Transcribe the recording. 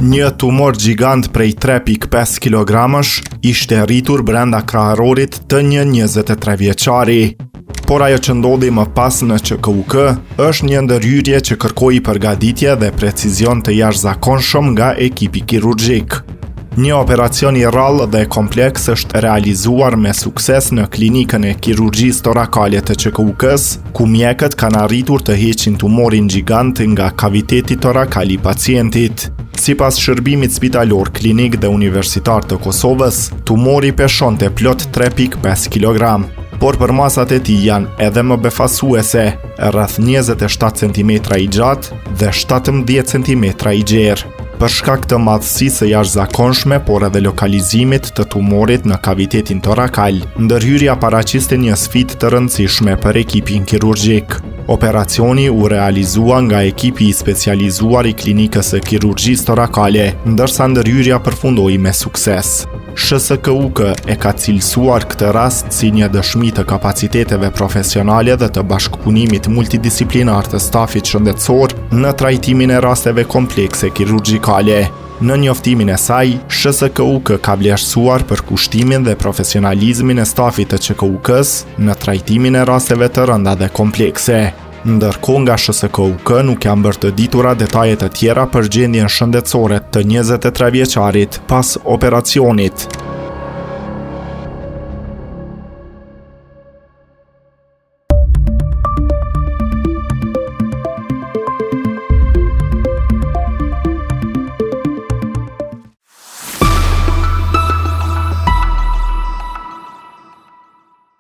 Një tumor gjigant prej 3.5 kg ishte rritur brenda kraharorit të një 23 vjeçari. Por ajo që ndodhi më pas në QKUK është një ndërhyrje që kërkoi përgatitje dhe precizion të jashtëzakonshëm nga ekipi kirurgjik. Një operacion I rrallë dhe kompleks është realizuar me sukses në klinikën e kirurgjisë torakale të QKUK-s, ku mjekët kanë arritur të heqin tumorin gjigant nga kaviteti torakal I pacientit. Sipas shërbimit spitalor, klinik dhe universitar të Kosovës, tumori peshonte plot 3.5 kg. Por për masat e tij janë edhe më befasuese, rreth 27 cm I gjatë dhe 17 cm I gjerë. Për shkak të madhësisë së jashtëzakonshme, por edhe lokalizimit të tumorit në kavitetin torakal, ndërhyrja paraqiste një sfidë të rëndësishme për ekipin kirurgjik. Operacioni u realizua nga ekipi I specializuar I klinikës së kirurgjisë torakale, ndërsa ndërhyrja përfundoi me sukses. SHKUK e ka cilësuar këtë rast si një dëshmi të kapaciteteve profesionale dhe të bashkëpunimit multidisiplinar të stafit shëndetësor në trajtimin e rasteve komplekse kirurgjikale. Në njoftimin e saj, SHKUK ka vlerësuar përkushtimin dhe profesionalizmin e stafit të QKUK-s në trajtimin e rasteve të rënda dhe komplekse. Ndërkohë nga SHKUK nuk janë bërë të ditura detajet të tjera për gjendjen shëndetësore të 23 vjeçarit pas operacionit.